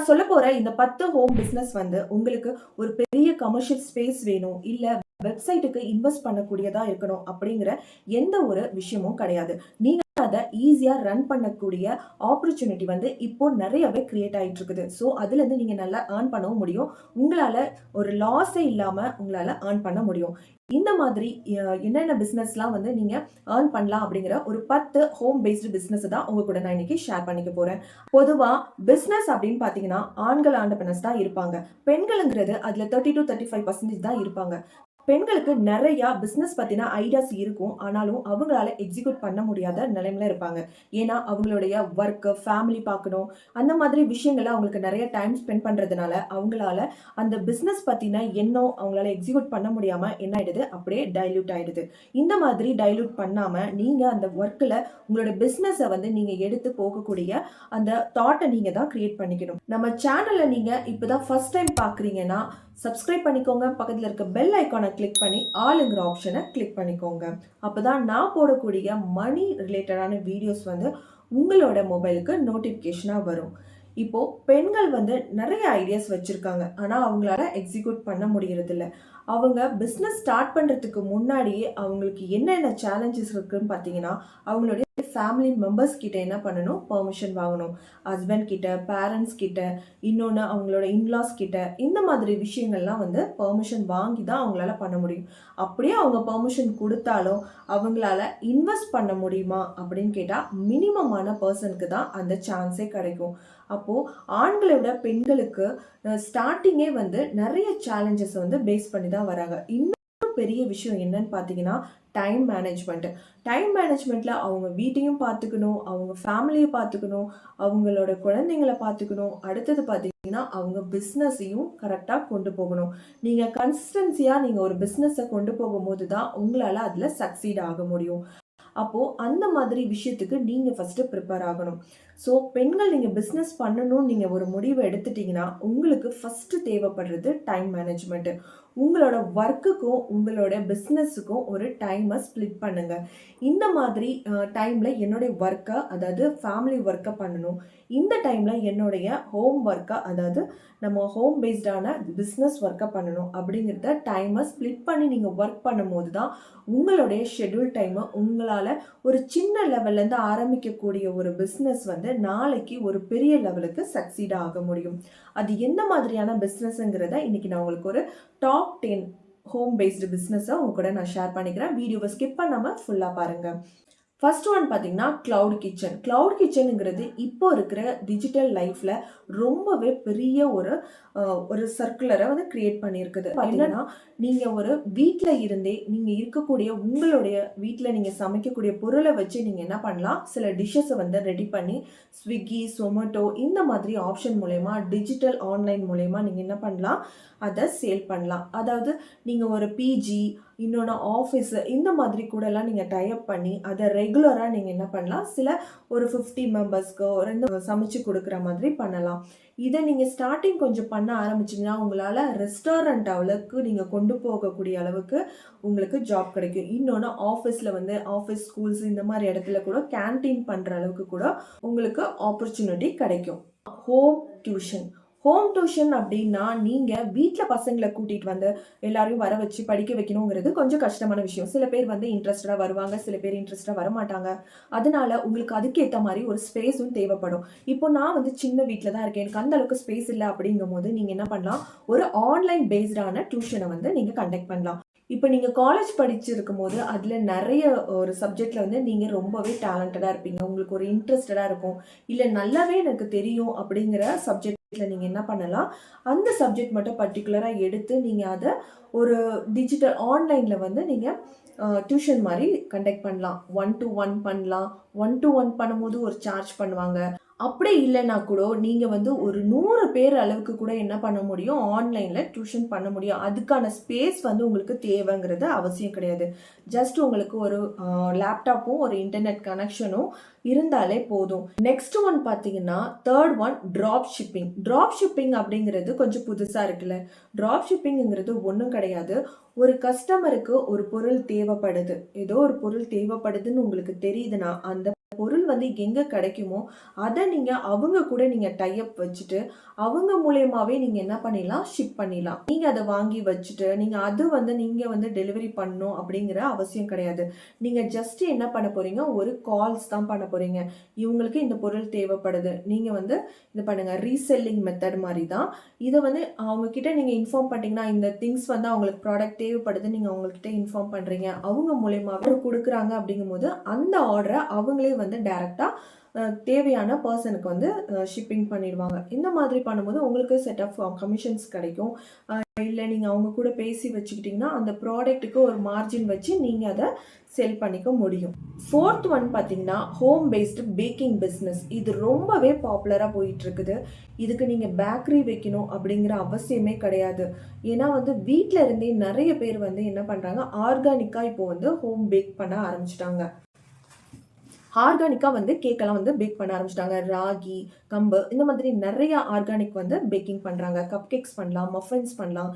நான் சொல்ல போற இந்த 10 ஹோம் பிசினஸ் வந்து உங்களுக்கு ஒரு பெரிய கமர்ஷியல் ஸ்பேஸ் வேணும், இல்ல வெப்சைட்டுக்கு இன்வெஸ்ட் பண்ணக்கூடியதா இருக்கணும் அப்படிங்கிற எந்த ஒரு விஷயமும் கிடையாது. நீங்க அத ஈஸியா ரன் பண்ணக்கூடிய ஆப்பர்ச்சுனிட்டி வந்து இப்போ நெறையவே கிரியேட் ஆயிட்டு இருக்குது. ஸோ அதுலேருந்து நீங்க நல்லா ஏர்ன் பண்ணவும் முடியும். உங்களால ஒரு லாஸே இல்லாம உங்களால ஏர்ன் பண்ண முடியும். இந்த மாதிரி என்னென்ன பிசினஸ்லாம் வந்து நீங்க ஏர்ன் பண்ணலாம் அப்படிங்கிற ஒரு 10 ஹோம் பேஸ்டு பிசினஸ் தான் உங்க கூட நான் இன்னைக்கு ஷேர் பண்ணிக்க போறேன். பொதுவா பிசினஸ் அப்படின்னு பாத்தீங்கன்னா ஆண்கள் ஆண்டர்பிரினர்ஸ் தான் இருப்பாங்க. பெண்களுங்கிறது அதுல 30 to 35% தான் இருப்பாங்க. பெண்களுக்கு நெறைய பிசினஸ் பத்தின ஐடியாஸ் இருக்கும். ஆனாலும் அவங்களால எக்ஸிக்யூட் பண்ண முடியாத நிலைமையில இருப்பாங்க. ஏன்னா அவங்களுடைய வொர்க், ஃபேமிலி பார்க்கணும். அந்த மாதிரி விஷயங்கள்ல அவங்களுக்கு நெறைய டைம் ஸ்பெண்ட் பண்றதுனால, அவங்களால அந்த பிசினஸ் பத்தின எண்ணம் அவங்களால எக்ஸிக்யூட் பண்ண முடியாம என்ன ஆயிடுது? அப்படியே டைல்யூட் ஆயிடுது. இந்த மாதிரி டைல்யூட் பண்ணாம, நீங்க அந்த வொர்க்ல உங்களோட பிசினஸ வந்து நீங்க எடுத்து போகக்கூடிய அந்த தாட்ட நீங்க தான் கிரியேட் பண்ணிக்கணும். நம்ம சேனல்ல நீங்க இப்பதான் ஃபர்ஸ்ட் டைம் பார்க்குறீங்கன்னா, சப்ஸ்கிரைப் பண்ணிக்கோங்க. பக்கத்துல இருக்க பெல் ஐகானை கிளிக் பண்ணி ஆளுங்கிற ஆப்ஷனை கிளிக் பண்ணிக்கோங்க. அப்பதான் நான் போடக்கூடிய மணி ரிலேட்டடான வீடியோஸ் வந்து உங்களோட மொபைலுக்கு நோட்டிஃபிகேஷனா வரும். இப்போ பெண்கள் வந்து நிறைய ஐடியாஸ் வச்சிருக்காங்க. ஆனா அவங்களால எக்ஸிக்யூட் பண்ண முடியறதில்ல. அவங்க பிசினஸ் ஸ்டார்ட் பண்றதுக்கு முன்னாடியே அவங்களுக்கு என்னென்ன சேலஞ்சஸ் இருக்குன்னு பார்த்தீங்கன்னா, அவங்களுடைய ஃபேமிலி மெம்பர்ஸ் கிட்ட என்ன பண்ணணும்? பெர்மிஷன் வாங்கணும். ஹஸ்பண்ட் கிட்ட, பேரண்ட்ஸ் கிட்ட, இன்னொன்று அவங்களோட இன்லாஸ் கிட்ட, இந்த மாதிரி விஷயங்கள்லாம் வந்து பெர்மிஷன் வாங்கி தான் அவங்களால பண்ண முடியும். அப்படியே அவங்க பெர்மிஷன் கொடுத்தாலும் அவங்களால இன்வெஸ்ட் பண்ண முடியுமா அப்படின்னு கேட்டால் மினிமமான பர்சனுக்கு தான் அந்த சான்ஸே கிடைக்கும். அப்போது ஆண்களை விட பெண்களுக்கு ஸ்டார்டிங்கே வந்து நிறைய சேலஞ்சஸ் வந்து பேஸ் பண்ணி தான் வராங்க. இன்னும் பெரிய விஷயம் என்னன்னு பார்த்தீங்கன்னா டைம் மேனேஜ்மெண்ட். டைம் மேனேஜ்மெண்ட்ல அவங்க வீட்டையும் பார்த்துக்கணும், அவங்க ஃபேமிலியை பார்த்துக்கணும், அவங்களோட குழந்தைங்களை பார்த்துக்கணும். அடுத்தது பார்த்தீங்கன்னா அவங்க பிஸ்னஸையும் கரெக்டாக கொண்டு போகணும். நீங்கள் கன்சிஸ்டன்சியாக நீங்கள் ஒரு பிஸ்னஸை கொண்டு போகும்போது தான் உங்களால் அதில் சக்சீட் ஆக முடியும். அப்போது அந்த மாதிரி விஷயத்துக்கு நீங்கள் ஃபஸ்ட்டு ப்ரிப்பேர் ஆகணும். ஸோ பெண்கள் நீங்கள் பிஸ்னஸ் பண்ணணும்னு நீங்கள் ஒரு முடிவை எடுத்துட்டிங்கன்னா உங்களுக்கு ஃபஸ்ட்டு தேவைப்படுறது டைம் மேனேஜ்மெண்ட்டு. உங்களோட ஒர்க்குக்கும் உங்களோட பிஸ்னஸுக்கும் ஒரு டைமை ஸ்ப்ளிட் பண்ணுங்கள். இந்த மாதிரி டைமில் என்னுடைய ஒர்க்கை, அதாவது ஃபேமிலி ஒர்க்கை பண்ணணும். இந்த டைமில் என்னுடைய ஹோம் ஒர்க்கை, அதாவது நம்ம ஹோம் பேஸ்டான பிஸ்னஸ் ஒர்க்கை பண்ணணும் அப்படிங்கிறத டைமை ஸ்ப்ளிட் பண்ணி நீங்கள் ஒர்க் பண்ணும்போது தான் உங்களுடைய ஷெட்யூல் டைமை உங்களால் ஒரு சின்ன லெவல்லேருந்து ஆரம்பிக்கக்கூடிய ஒரு பிஸ்னஸ் வந்து நாளைக்கு ஒரு பெரிய லெவலுக்கு சக்சீட் ஆக முடியும். அது எந்த மாதிரியான பிஸ்னஸ்ங்கிறத இன்னைக்கு நான் உங்களுக்கு ஒரு டாப் 10 ஹோம் பேஸ்டு பிஸ்னஸை உங்க கூட நான் ஷேர் பண்ணிக்கிறேன். வீடியோவை ஸ்கிப் பண்ணாமல் ஃபுல்லாக பாருங்கள். ஃபர்ஸ்ட் ஒன் பார்த்தீங்கன்னா கிளவுட் கிச்சன். கிளவுட் கிச்சனுங்கிறது இப்போ இருக்கிற டிஜிட்டல் லைஃப்பில் ரொம்பவே பெரிய ஒரு சர்க்குலரை வந்து கிரியேட் பண்ணியிருக்குது. என்னன்னா நீங்கள் ஒரு வீட்டில் இருந்தே நீங்கள் இருக்கக்கூடிய உங்களுடைய வீட்டில் நீங்கள் சமைக்கக்கூடிய பொருளை வச்சு நீங்கள் என்ன பண்ணலாம், சில டிஷ்ஷஸை வந்து ரெடி பண்ணி ஸ்விக்கி, சொமேட்டோ இந்த மாதிரி ஆப்ஷன் மூலயமா, டிஜிட்டல் ஆன்லைன் மூலயமா நீங்கள் என்ன பண்ணலாம், அதை சேல் பண்ணலாம். அதாவது நீங்கள் ஒரு பிஜி, இன்னொன்று ஆஃபீஸு, இந்த மாதிரி கூடலாம் நீங்கள் டைப் பண்ணி அதை ரெகுலராக நீங்கள் என்ன பண்ணலாம், சில ஒரு 50 மெம்பர்ஸ்க்கு சமைச்சு கொடுக்குற மாதிரி பண்ணலாம். இதை நீங்கள் ஸ்டார்டிங் கொஞ்சம் பண்ண ஆரம்பிச்சிங்கன்னா உங்களால் ரெஸ்டாரண்ட் அளவுக்கு நீங்கள் கொண்டு போகக்கூடிய அளவுக்கு உங்களுக்கு ஜாப் கிடைக்கும். இன்னொன்று ஆஃபீஸில் வந்து ஆஃபீஸ், ஸ்கூல்ஸ் இந்த மாதிரி இடத்துல கூட கேன்டீன் பண்ணுற அளவுக்கு கூட உங்களுக்கு ஆப்பர்ச்சுனிட்டி கிடைக்கும். Home tuition. ஹோம் டியூஷன் அப்படின்னா நீங்கள் வீட்டில் பசங்களை கூட்டிகிட்டு வந்து எல்லாரையும் வர வச்சு படிக்க வைக்கணுங்கிறது கொஞ்சம் கஷ்டமான விஷயம். சில பேர் வந்து இன்ட்ரெஸ்டடாக வருவாங்க, சில பேர் இன்ட்ரெஸ்டாக வரமாட்டாங்க. அதனால உங்களுக்கு அதுக்கேற்ற மாதிரி ஒரு ஸ்பேஸும் தேவைப்படும். இப்போ நான் வந்து சின்ன வீட்டில் தான் இருக்கேன், எனக்கு அந்த அளவுக்கு ஸ்பேஸ் இல்லை அப்படிங்கும் போது நீங்கள் என்ன பண்ணலாம், ஒரு ஆன்லைன் பேஸ்டான டியூஷனை வந்து நீங்கள் கண்டக்ட் பண்ணலாம். இப்போ நீங்கள் காலேஜ் படிச்சிருக்கும் போது அதில் நிறைய ஒரு சப்ஜெக்டில் வந்து நீங்கள் ரொம்பவே டேலண்டடாக இருப்பீங்க, உங்களுக்கு ஒரு இன்ட்ரெஸ்டடாக இருக்கும், இல்லை நல்லாவே எனக்கு தெரியும் அப்படிங்கிற சப்ஜெக்டில் நீங்கள் என்ன பண்ணலாம், அந்த சப்ஜெக்ட் மட்டும் பர்டிகுலராக எடுத்து நீங்கள் அதை ஒரு டிஜிட்டல் ஆன்லைனில் வந்து நீங்கள் டியூஷன் மாதிரி கண்டக்ட் பண்ணலாம். 1-to-1 பண்ணலாம். 1-to-1 பண்ணும்போது ஒரு சார்ஜ் பண்ணுவாங்க. அப்படி இல்லைன்னா கூட நீங்கள் வந்து ஒரு 100 பேர் அளவுக்கு கூட என்ன பண்ண முடியும், ஆன்லைனில் டியூஷன் பண்ண முடியும். அதுக்கான ஸ்பேஸ் வந்து உங்களுக்கு தேவைங்கிறது அவசியம் கிடையாது. ஜஸ்ட் உங்களுக்கு ஒரு லேப்டாப்பும் ஒரு இன்டர்நெட் கனெக்ஷனும் இருந்தாலே போதும். நெக்ஸ்ட் ஒன் பார்த்தீங்கன்னா third one drop shipping. Drop shipping அப்படிங்கிறது கொஞ்சம் புதுசாக இருக்குல்ல. ட்ராப் ஷிப்பிங்கிறது ஒன்றும் கிடையாது. ஒரு கஸ்டமருக்கு ஒரு பொருள் தேவைப்படுது, ஏதோ ஒரு பொருள் தேவைப்படுதுன்னு உங்களுக்கு தெரியுதுன்னா அந்த பொருள் வந்து எங்க கிடைக்குமோ, அத நீங்க அவங்க கூட நீங்க டை அப் வச்சுட்டு, அவங்க மூலியமாவே நீங்க என்ன பண்ணிடலாம், ஷிப் பண்ணிடலாம். நீங்க அத வாங்கி வச்சுட்டு, நீங்க வந்து டெலிவரி பண்ணணும் அப்படிங்கிற அவசியம் கிடையாது. நீங்க ஜஸ்ட் என்ன பண்ண போறீங்க, ஒரு கால்ஸ் தான் பண்ண போறீங்க. இவங்களுக்கு இந்த பொருள் தேவைப்படுது. நீங்க வந்து இது பண்ணுங்க. ரீசெல்லிங் மெத்தட் மாரி தான். இத வந்து அவங்க கிட்ட நீங்க இன்ஃபார்ம் பண்ணிட்டீங்கன்னா, இந்த திங்ஸ் வந்து அவங்களுக்கு ப்ராடக்ட் தேவைப்படுது. நீங்க அவங்ககிட்ட இன்ஃபார்ம் பண்றீங்க. அவங்க மூலியமாவே குடுக்குறாங்க அப்படிங்கும்போது, அந்த ஆர்டர அவங்களே வந்து டைரக்ட்டா தேவையான பெர்சனுக்கு வந்து ஷிப்பிங் பண்ணிடுவாங்க. இந்த மாதிரி பண்ணும்போது உங்களுக்கு செட் ஆஃப் கமிஷன்ஸ் கிடைக்கும். இல்ல நீங்க அவங்க கூட பேசி வச்சுக்கிட்டீங்கன்னா, அந்த ப்ராடக்ட்டுக்கு ஒரு மார்ஜின் வச்சு நீங்க அத செல் பண்ணிக்க முடியும். 4த் ஒன் பார்த்தீங்கன்னா, ஹோம் பேஸ்டு பேக்கிங் பிசினஸ். இது ரொம்பவே பாப்புலரா போயிட்டு இருக்குது. இதுக்கு நீங்க பேக்கரி வைக்கணும் அப்படிங்கிற அவசியமே கிடையாது. ஏன்னா வந்து வீட்ல இருந்தே நெறைய பேர் வந்து என்ன பண்றாங்க, ஆர்கானிக்கா இப்போ வந்து ஹோம் பேக் பண்ண ஆரம்பிச்சுட்டாங்க. ஆர்கானிக்கா வந்து கேக்கெல்லாம் வந்து பேக் பண்ண ஆரம்பிச்சுட்டாங்க. ராகி, கம்பு இந்த மாதிரி நெறைய ஆர்கானிக் வந்து பேக்கிங் பண்றாங்க. கப் கேக்ஸ் பண்ணலாம், மஃபின்ஸ் பண்ணலாம்.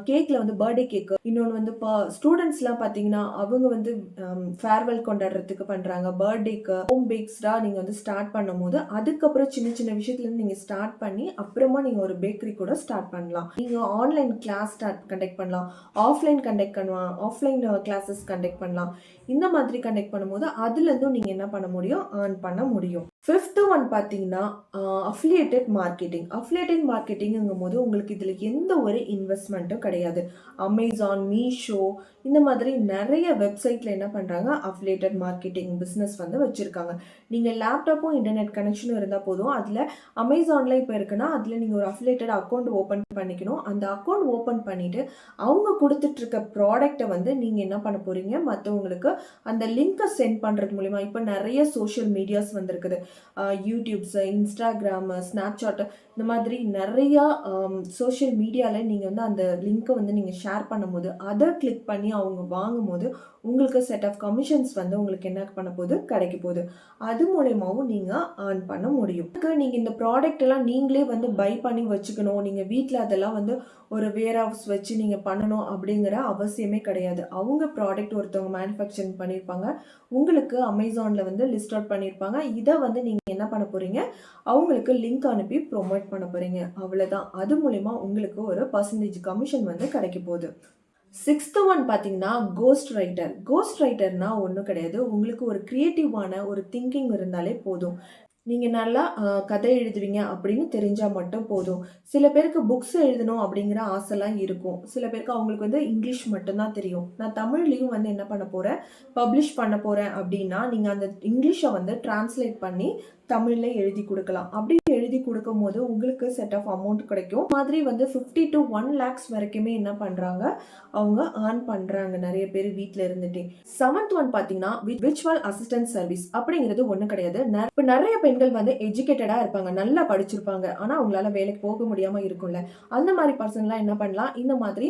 கேக்ல வந்து பர்த்டே கேக்கு. இன்னொன்னு வந்து ஸ்டூடண்ட்ஸ்லாம் பார்த்தீங்கன்னா, அவங்க வந்து ஃபேர்வெல் கொண்டாடுறதுக்கு பண்றாங்க. பர்த்டேக்கு ஹோம் பேக்ஸ்டா நீங்க வந்து ஸ்டார்ட் பண்ணும்போது, அதுக்கப்புறம் சின்ன சின்ன விஷயத்துலேருந்து நீங்க ஸ்டார்ட் பண்ணி, அப்புறமா நீங்க ஒரு பேக்கரி கூட ஸ்டார்ட் பண்ணலாம். நீங்க ஆன்லைன் கிளாஸ் கண்டக்ட் பண்ணலாம். ஆஃப்லைன் கண்டக்ட் பண்ணலாம். ஆஃப்லைன் கிளாஸஸ் கண்டக்ட் பண்ணலாம். இந்த மாதிரி கண்டக்ட் பண்ணும்போது, அதுலேருந்தும் நீங்க என்ன பண்ண முடியும், ஏர்ன் பண்ண முடியும். 5th ஒன் பார்த்தீங்கன்னா, அஃபிலியேட்டட் மார்க்கெட்டிங். அஃபிலியேட்டட் மார்க்கெட்டிங்கும்போது உங்களுக்கு இதில் எந்த ஒரு இன்வெஸ்ட்மெண்ட்டும் கிடையாது. அமேசான், மீஷோ இந்த மாதிரி நிறைய வெப்சைட்ல என்ன பண்றாங்க, அஃபிலியேட்டட் மார்க்கெட்டிங் பிசினஸ் வந்து வச்சிருக்காங்க. நீங்க லேப்டாப்பும் இன்டர்நெட் கனெக்ஷனும் இருந்தா போதும். அதுல அமேசான்ல இப்போ இருக்குன்னா, அதுல நீங்க ஒரு அஃபிலியேட்டட் அக்கௌண்ட் ஓபன் பண்ணிக்கணும். அந்த அக்கௌண்ட் ஓபன் பண்ணிட்டு அவங்க கொடுத்துட்டு இருக்க ப்ராடக்ட்டை வந்து நீங்க என்ன பண்ண போறீங்க, மற்றவங்களுக்கு அந்த லிங்கை சென்ட் பண்றது மூலியமா. இப்போ நிறைய சோஷியல் மீடியாஸ் வந்திருக்குது. யூடியூப்ஸ், இன்ஸ்டாகிராம், ஸ்னாப்சாட் இந்த மாதிரி நிறையா சோஷியல் மீடியாவில் நீங்கள் வந்து அந்த லிங்க்கை வந்து நீங்கள் ஷேர் பண்ணும்போது, அதை கிளிக் பண்ணி அவங்க வாங்கும்போது உங்களுக்கு செட் ஆஃப் கமிஷன்ஸ் வந்து உங்களுக்கு என்ன பண்ண போகுது, கிடைக்க போகுது. அது மூலயமாவும் நீங்கள் ஏர்ன் பண்ண முடியும். நீங்கள் இந்த ப்ராடக்ட் எல்லாம் நீங்களே வந்து பை பண்ணி வச்சுக்கணும், நீங்கள் வீட்டில் அதெல்லாம் வந்து ஒரு வேர் ஹவுஸ் வச்சு நீங்கள் பண்ணணும் அப்படிங்கிற அவசியமே கிடையாது. அவங்க ப்ராடக்ட் ஒருத்தவங்க மேனுஃபேக்சரிங் பண்ணியிருப்பாங்க, உங்களுக்கு அமேசானில் வந்து லிஸ்ட் அவுட் பண்ணியிருப்பாங்க. இதை வந்து நீங்கள் என்ன பண்ண போகிறீங்க, அவங்களுக்கு லிங்க் அனுப்பி ப்ரொமோட் பண்ண போகிறீங்க. அவ்வளோதான். அது மூலிமா உங்களுக்கு ஒரு பர்சன்டேஜ் கமிஷன் வந்து கிடைக்க போகுது. 6th ஒன் பார்த்தீங்கன்னா, கோஸ்ட் ரைட்டர். கோஸ்ட் ரைட்டர்னா ஒன்றும் கிடையாது. உங்களுக்கு ஒரு கிரியேட்டிவான ஒரு திங்கிங் இருந்தாலே போதும். நீங்க நல்லா கதை எழுதுவீங்க அப்படின்னு தெரிஞ்சா மட்டும் போதும். சில பேருக்கு புக்ஸ் எழுதணும் அப்படிங்கிற ஆசைலாம் இருக்கும். சில பேருக்கு அவங்களுக்கு வந்து இங்கிலீஷ் மட்டும்தான் தெரியும். நான் தமிழ்லயும் வந்து என்ன பண்ண போறேன், பப்ளிஷ் பண்ண போறேன் அப்படின்னா, நீங்க அந்த இங்கிலீஷை வந்து டிரான்ஸ்லேட் பண்ணி தமிழ்ல எழுதி கொடுக்கலாம். அப்படி எழுதி கொடுக்கும்போது உங்களுக்கு செட் ஆஃப் அமௌண்ட் கிடைக்கும். மாதிரி வந்து 50 to 1 lakhs வரைக்குமே என்ன பண்றாங்க, அவங்க ஏர்ன் பண்றாங்க நிறைய பேர் வீட்ல இருந்துட்டே. 7th ஒன் பார்த்தீங்கன்னா, விர்ச்சுவல் அசிஸ்டன்ட் சர்வீஸ் அப்படிங்கிறது ஒன்றும் கிடையாது. இப்போ நிறைய பெண்கள் வந்து எஜுகேட்டடா இருப்பாங்க, நல்லா படிச்சிருப்பாங்க, ஆனா அவங்களால வேலைக்கு போக முடியாம இருக்கும்ல. அந்த மாதிரி பர்சன்லாம் என்ன பண்ணலாம், இந்த மாதிரி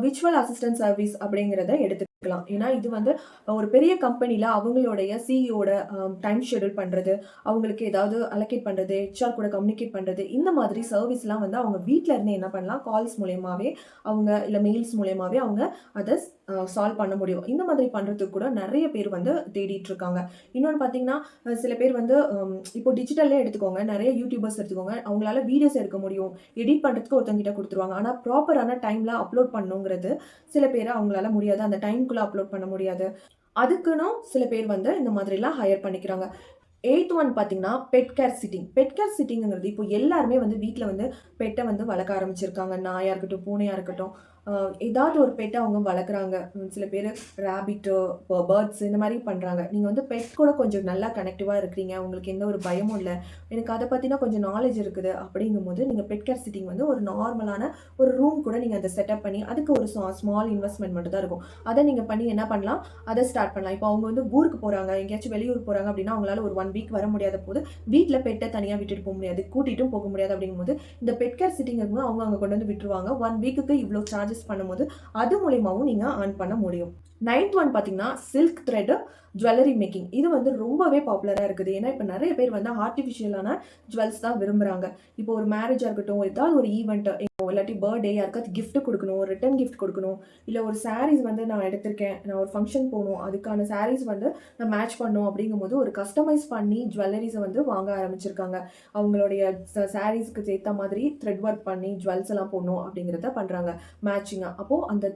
விர்ச்சுவல் அசிஸ்டன்ட் சர்வீஸ் அப்படிங்கிறத எடுத்துக்கலாம். ஏன்னா இது வந்து ஒரு பெரிய கம்பெனில அவங்களுடைய சிஇஓட டைம் ஷெட்யூல் பண்றது, அவங்களுக்கு ஏதாவது அலோகேட் பண்றது, ஹெச்ஆர் கூட கம்யூனிகேட் பண்றது, இந்த மாதிரி சர்வீஸ்லாம் வந்து அவங்க வீட்ல இருந்து என்ன பண்ணலாம், கால்ஸ் மூலயமாவே அவங்க இல்ல மெயில்ஸ் மூலயமாவே அவங்க அதை சால்வ் பண்ண முடியும். இந்த மாதிரி பண்றதுக்கு கூட நிறைய பேர் வந்து தேடிட்டு இருக்காங்க. இன்னொன்று பார்த்தீங்கன்னா, சில பேர் வந்து இப்போ டிஜிட்டல்லே எடுத்துக்கோங்க, நிறைய யூடியூபர்ஸ் எடுத்துக்கோங்க, அவங்களால வீடியோஸ் எடுக்க முடியும், எடிட் பண்ணுறதுக்கு ஒருத்தவங்கிட்ட கொடுத்துருவாங்க. ஆனால் ப்ராப்பரான டைம்ல அப்லோட் பண்ணுங்கிறது சில பேர் அவங்களால முடியாது, அந்த டைம்குள்ளே அப்லோட் பண்ண முடியாது. அதுக்குன்னு சில பேர் வந்து இந்த மாதிரிலாம் ஹையர் பண்ணிக்கிறாங்க. 8th ஒன் பார்த்தீங்கன்னா, pet care sitting. Pet care சிட்டிங்கிறது இப்போ எல்லாருமே வந்து வீட்டில் வந்து பெட்டை வந்து வளர்க்க ஆரம்பிச்சிருக்காங்க. நாயாக இருக்கட்டும், பூனையாக இருக்கட்டும், ஏதாவது ஒரு பெட்டை அவங்க வளர்க்குறாங்க. சில பேர் ரேபிட்டு, பேர்ட்ஸ் இந்த மாதிரி பண்ணுறாங்க. நீங்கள் வந்து பெட் கூட கொஞ்சம் நல்லா கனெக்டிவாக இருக்கிறீங்க, உங்களுக்கு எந்த ஒரு பயமும் இல்லை, எனக்கு அதை பற்றினா கொஞ்சம் நாலேஜ் இருக்குது அப்படிங்கும்போது, நீங்கள் பெட் கேர் சிட்டிங் வந்து ஒரு நார்மலான ஒரு ரூம் கூட நீங்கள் அதை செட்டப் பண்ணி, அதுக்கு ஒரு ஸ்மால் இன்வெஸ்ட்மெண்ட் மட்டும் தான் இருக்கும். அதை நீங்கள் பண்ணி என்ன பண்ணலாம், அதை ஸ்டார்ட் பண்ணலாம். இப்போ அவங்க வந்து ஊருக்கு போகிறாங்க, எங்கேயாச்சும் வெளியூர் போகிறாங்க அப்படின்னா அவங்களால ஒரு 1 வீக் வர முடியாத போது, வீட்டில் பெட்டை தனியாக விட்டுட்டு போக முடியாது, கூட்டிகிட்டும் போக முடியாது. அப்படிங்கும்போது இந்த பெட் கேர் சிட்டிங் இருக்கும்போது அவங்க அங்கே கொண்டு வந்து விட்டுருவாங்க. 1 வீக்குக்கு இவ்வளோ சார்ஜஸ் ஆர்டிஸ்ட் பண்ணும்போது அது மூலியமாவும் நீங்க ஏர்ன் பண்ண முடியும். 9th ஒன் பார்த்தீங்கன்னா, சில்க் த்ரெட் ஜுவல்லரி மேக்கிங். இது வந்து ரொம்பவே பாப்புலரா இருக்குது. ஏன்னா, இப்ப நெறைய பேர் வந்து ஆர்டிஃபிஷியலான ஜுவல்ஸ் தான் விரும்புறாங்க. இப்போ ஒரு மேரேஜா இருக்கட்டும், ஏதாவது ஒரு ஈவென்ட் இல்லாட்டி பர்த்டே யாருக்காவது கிஃப்ட் குடுக்கணும், ரிட்டர்ன் கிஃப்ட் குடுக்கணும். இல்ல ஒரு சாரீஸ் வந்து நான் எடுத்திருக்கேன். நான் ஒரு ஃபங்ஷன் போணும். அதுக்கான சாரீஸ் வந்து நான் மேட்ச் பண்ணணும் அப்படிங்கும்போது, ஒரு கஸ்டமைஸ் பண்ணி ஜுவல்லரீஸ வந்து வாங்க ஆரம்பிச்சிருக்காங்க. அவங்களுடைய சாரீஸ்க்கு ஏத்த மாதிரி த்ரெட் ஒர்க் பண்ணி ஜுவல்ஸ் எல்லாம் போடணும் அப்படிங்கிறத பண்றாங்க மேட்சிங்கா. அப்போ அந்த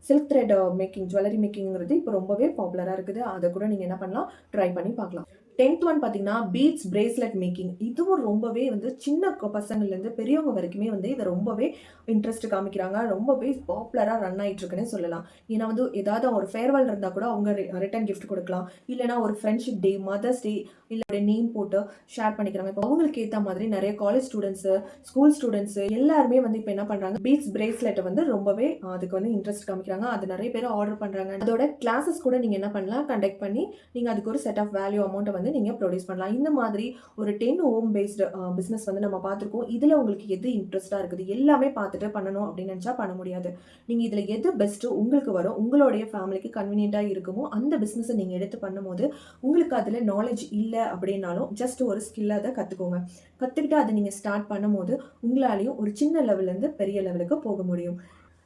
சில்க் த்ரெட் மேக்கிங் ஜுவல்லரி மேக்கிங்கிறது இப்போ ரொம்பவே பாப்புலரா இருக்குது. அத கூட நீங்க என்ன பண்ணலாம், ட்ரை பண்ணி பார்க்கலாம். 10th ஒன் பார்த்தீங்கன்னா, பீட்ஸ் பிரேஸ்லெட் மேக்கிங். இதுவும் ரொம்பவே வந்து சின்ன பசங்கள்லேருந்து பெரியவங்க வரைக்குமே வந்து இத ரொம்பவே இன்ட்ரெஸ்ட் காமிக்கிறாங்க. ரொம்பவே பாப்புலரா ரன் ஆயிட்டு இருக்குன்னே சொல்லலாம். ஏன்னா வந்து ஏதாவது ஒரு ஃபேர்வெல் இருந்தா கூட அவங்க ரிட்டர்ன் கிஃப்ட் குடுக்கலாம். இல்லன்னா ஒரு ஃப்ரெண்ட்ஷிப் டே, மதர்ஸ் டே இல்ல நேம் போட்டு ஷேர் பண்ணிக்கிறாங்க. இப்போ அவங்களுக்கு ஏத்த மாதிரி நெறைய காலேஜ் ஸ்டூடண்ட்ஸ், ஸ்கூல் ஸ்டூடண்ட்ஸ் எல்லாருமே வந்து இப்ப என்ன பண்றாங்க, பீட்ஸ் பிரேஸ்லெட்ட வந்து ரொம்பவே அதுக்கு வந்து இன்ட்ரெஸ்ட் காமிக்கிறாங்க. அது நெறைய பேர் ஆர்டர் பண்றாங்க. அதோட கிளாஸஸ் கூட நீங்க என்ன பண்ணலாம், கண்டக்ட் பண்ணி நீங்க அதுக்கு ஒரு செட் ஆஃப் வேல்யூ அமௌண்ட்ட வந்து நீங்க ப்ரொடியூஸ் பண்ணலாம். இந்த மாதிரி ஒரு 10 ஹோம் பேஸ்டு பிசினஸ் வந்து நம்ம பார்த்துருக்கோம். இதுல உங்களுக்கு எது இன்ட்ரெஸ்ட்டா இருக்குது, எல்லாமே பார்த்துட்டு பண்ணணும் அப்படின்னு நினைச்சா பண்ண முடியாது. நீங்க இதுல எது பெஸ்ட் உங்களுக்கு வரும், உங்களுடைய ஃபேமிலிக்கு கன்வீனியன்ட்டா இருக்குமோ அந்த பிசினஸ நீங்க எடுத்து பண்ணும்போது, உங்களுக்கு அதுல நாலேட்ஜ் இல்ல அப்படின்னாலும் ஜஸ்ட் ஒரு ஸ்கில்ல அத கத்துக்கோங்க. கத்துக்கிட்டு அத நீங்க ஸ்டார்ட் பண்ணும்போது, உங்களாலயும் ஒரு சின்ன லெவல்ல இருந்து பெரிய லெவலுக்கு போக முடியும்.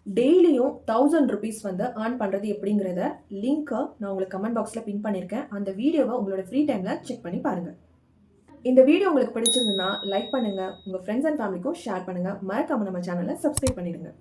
டெய்லியும் ₹1000 வந்து ஏர்ன் பண்றது எப்படிங்கிறத லிங்க்க நான் உங்களுக்கு கமெண்ட் பாக்ஸ்ல பின் பண்ணியிருக்கேன். அந்த வீடியோவ உங்களோட ஃப்ரீ டைம்ல செக் பண்ணி பாருங்க. இந்த வீடியோ உங்களுக்கு பிடிச்சிருந்ததுன்னா லைக் பண்ணுங்க. உங்க ஃப்ரெண்ட்ஸ் அண்ட் ஃபேமிலிக்கும் ஷேர் பண்ணுங்க. மறக்காம நம்ம சேனல சப்ஸ்கிரைப் பண்ணிடுங்க.